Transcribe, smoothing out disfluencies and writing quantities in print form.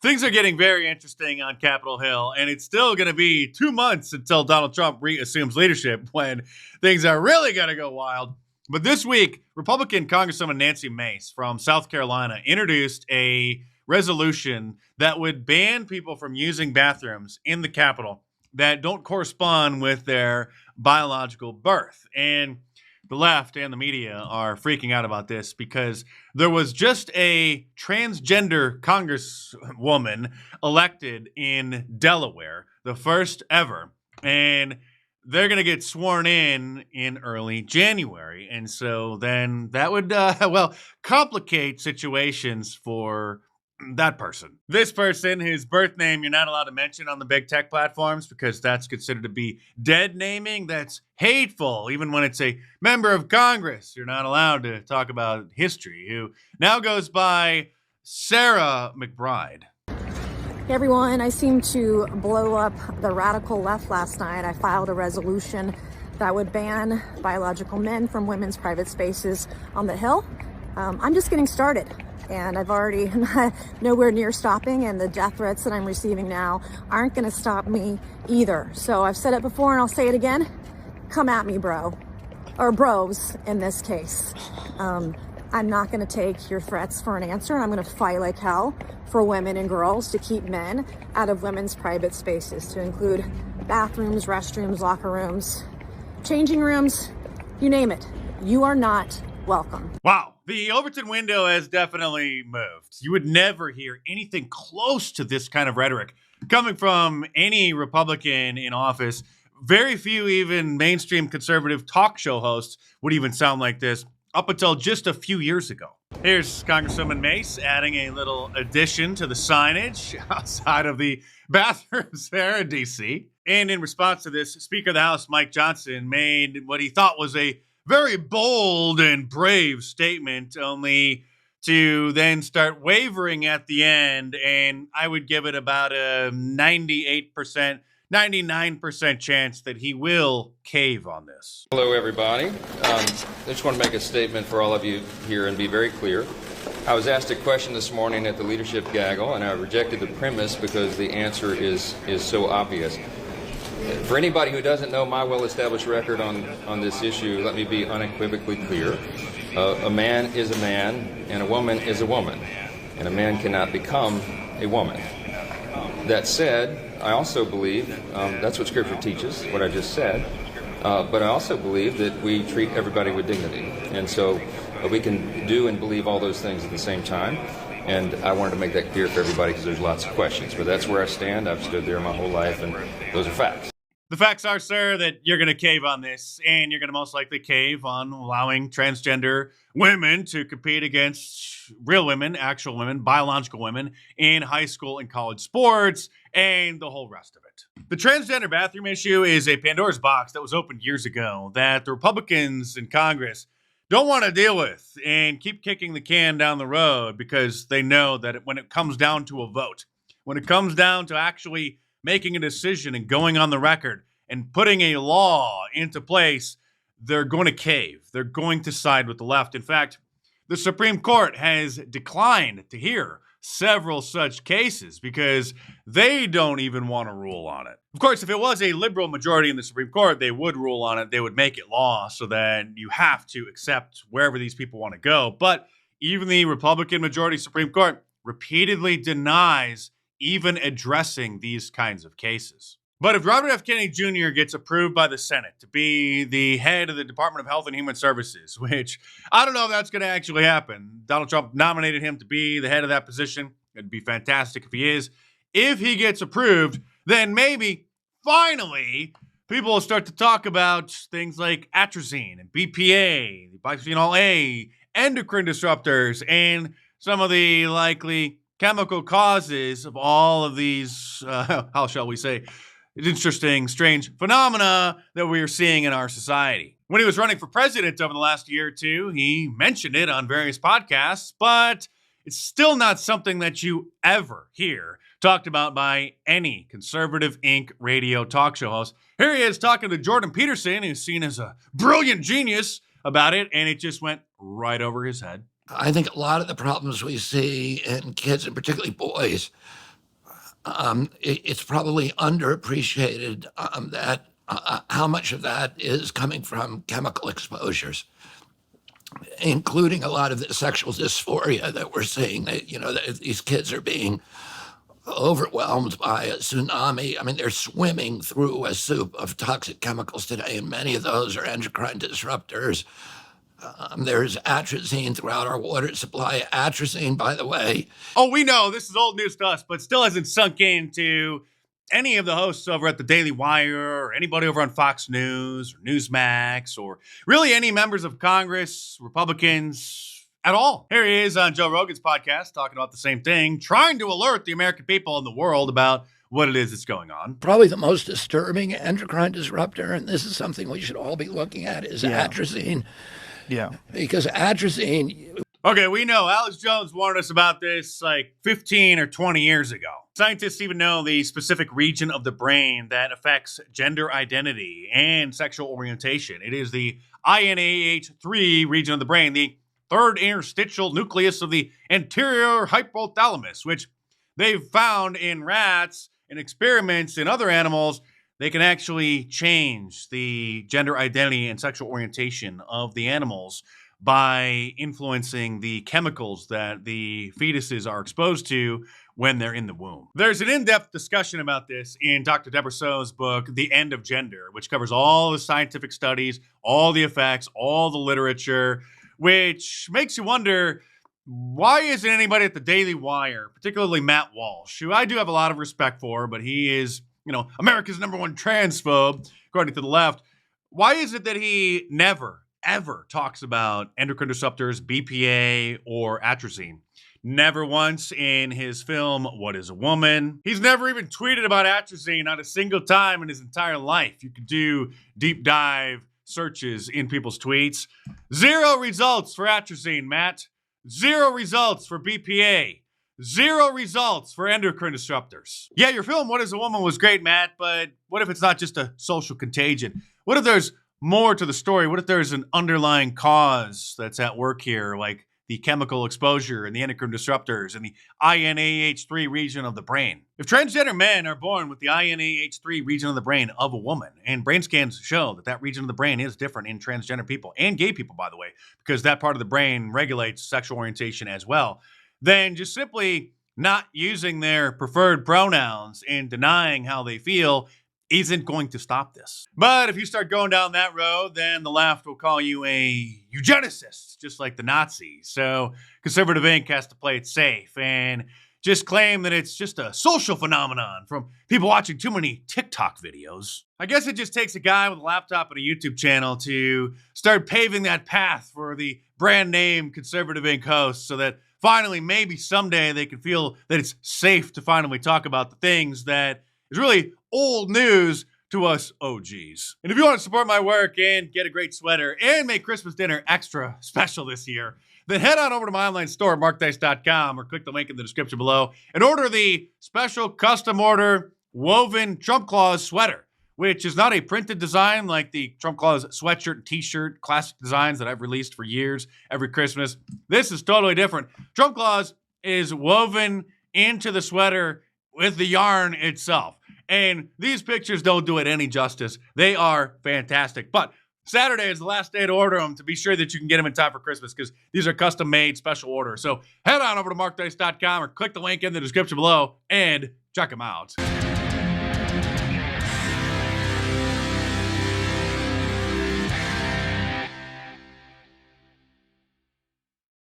Things are getting very interesting on Capitol Hill, and it's still going to be 2 months until Donald Trump reassumes leadership when things are really going to go wild. But this week, Republican Congresswoman Nancy Mace from South Carolina introduced a resolution that would ban people from using bathrooms in the Capitol that don't correspond with their biological birth. And the left and the media are freaking out about this because there was just a transgender congresswoman elected in Delaware, the first ever, and they're going to get sworn in early January. And so then that would, complicate situations for that person. This person, whose birth name you're not allowed to mention on the big tech platforms because that's considered to be dead naming. That's hateful. Even when it's a member of Congress, you're not allowed to talk about history, who now goes by Sarah McBride. Hey everyone, I seemed to blow up the radical left last night. I filed a resolution that would ban biological men from women's private spaces on the Hill. I'm just getting started. And I've already nowhere near stopping, and the death threats that I'm receiving now aren't going to stop me either. So I've said it before and I'll say it again. Come at me, bro. Or bros in this case. I'm not going to take your threats for an answer, and I'm going to fight like hell for women and girls to keep men out of women's private spaces, to include bathrooms, restrooms, locker rooms, changing rooms, you name it. You are not welcome. Wow. The Overton window has definitely moved. You would never hear anything close to this kind of rhetoric coming from any Republican in office. Very few even mainstream conservative talk show hosts would even sound like this up until just a few years ago. Here's Congresswoman Mace adding a little addition to the signage outside of the bathrooms there in D.C. And in response to this, Speaker of the House Mike Johnson made what he thought was a very bold and brave statement, only to then start wavering at the end. And I would give it about a 98%, 99% chance that he will cave on this. Hello, everybody. I just want to make a statement for all of you here and be very clear. I was asked a question this morning at the leadership gaggle, and I rejected the premise because the answer is so obvious. For anybody who doesn't know my well-established record on this issue, let me be unequivocally clear. A man is a man, and a woman is a woman, and a man cannot become a woman. That said, I also believe, that's what Scripture teaches, what I just said, but I also believe that we treat everybody with dignity. And so we can do and believe all those things at the same time. And I wanted to make that clear for everybody because there's lots of questions. But that's where I stand. I've stood there my whole life, and those are facts. The facts are, sir, that you're going to cave on this, and you're going to most likely cave on allowing transgender women to compete against real women, actual women, biological women in high school and college sports, and the whole rest of it. The transgender bathroom issue is a Pandora's box that was opened years ago that the Republicans in Congress don't want to deal with and keep kicking the can down the road because they know that when it comes down to a vote, when it comes down to actually making a decision and going on the record and putting a law into place, they're going to cave. They're going to side with the left. In fact, the Supreme Court has declined to hear several such cases because they don't even want to rule on it. Of course, if it was a liberal majority in the Supreme Court, they would rule on it. They would make it law so that you have to accept wherever these people want to go. But even the Republican majority Supreme Court repeatedly denies even addressing these kinds of cases. But if Robert F. Kennedy Jr. gets approved by the Senate to be the head of the Department of Health and Human Services, which I don't know if that's going to actually happen. Donald Trump nominated him to be the head of that position. It'd be fantastic if he is. If he gets approved, then maybe, finally, people will start to talk about things like atrazine and BPA, bisphenol A, endocrine disruptors, and some of the likely chemical causes of all of these, how shall we say, interesting, strange phenomena that we are seeing in our society. When he was running for president over the last year or two, he mentioned it on various podcasts, but it's still not something that you ever hear talked about by any conservative Inc. radio talk show host. Here he is talking to Jordan Peterson, who's seen as a brilliant genius about it, and it just went right over his head. I think a lot of the problems we see in kids, and particularly boys, it's probably underappreciated that how much of that is coming from chemical exposures, including a lot of the sexual dysphoria that we're seeing. That these kids are being overwhelmed by a tsunami. I mean, they're swimming through a soup of toxic chemicals today, and many of those are endocrine disruptors. There's atrazine throughout our water supply. Atrazine, by the way. Oh, we know this is old news to us, but still hasn't sunk into any of the hosts over at the Daily Wire or anybody over on Fox News or Newsmax or really any members of Congress, Republicans at all. Here he is on Joe Rogan's podcast talking about the same thing, trying to alert the American people and the world about what it is that's going on. Probably the most disturbing endocrine disruptor, and this is something we should all be looking at, is atrazine. Yeah. Because atrazine. Okay, we know Alex Jones warned us about this like 15 or 20 years ago. Scientists even know the specific region of the brain that affects gender identity and sexual orientation. It is the INAH3 region of the brain, the third interstitial nucleus of the anterior hypothalamus, which they've found in rats and experiments in other animals. They can actually change the gender identity and sexual orientation of the animals by influencing the chemicals that the fetuses are exposed to when they're in the womb. There's an in-depth discussion about this in Dr. Deborah So's book, The End of Gender, which covers all the scientific studies, all the effects, all the literature, which makes you wonder, why isn't anybody at the Daily Wire, particularly Matt Walsh, who I do have a lot of respect for, but he is, America's #1 transphobe, according to the left. Why is it that he never, ever talks about endocrine disruptors, BPA, or atrazine? Never once in his film, What is a Woman? He's never even tweeted about atrazine not a single time in his entire life. You could do deep dive searches in people's tweets. 0 results for atrazine, Matt. 0 results for BPA. 0 results for endocrine disruptors. Yeah, your film, What is a Woman, was great, Matt, but what if it's not just a social contagion? What if there's more to the story? What if there's an underlying cause that's at work here, like the chemical exposure and the endocrine disruptors and the INAH3 region of the brain? If transgender men are born with the INAH3 region of the brain of a woman, and brain scans show that that region of the brain is different in transgender people and gay people, by the way, because that part of the brain regulates sexual orientation as well, then just simply not using their preferred pronouns and denying how they feel isn't going to stop this. But if you start going down that road, then the left will call you a eugenicist, just like the Nazis. So Conservative Inc. has to play it safe and just claim that it's just a social phenomenon from people watching too many TikTok videos. I guess it just takes a guy with a laptop and a YouTube channel to start paving that path for the brand name Conservative Inc. hosts so that finally, maybe someday they can feel that it's safe to finally talk about the things that is really old news to us OGs. And if you want to support my work and get a great sweater and make Christmas dinner extra special this year, then head on over to my online store, markdice.com, or click the link in the description below and order the special custom order woven Trump Claus sweater, which is not a printed design like the Trump Claus sweatshirt and t-shirt classic designs that I've released for years every Christmas. This is totally different. Trump Claus is woven into the sweater with the yarn itself. And these pictures don't do it any justice. They are fantastic. But Saturday is the last day to order them to be sure that you can get them in time for Christmas because these are custom-made special orders. So head on over to markdice.com or click the link in the description below and check them out.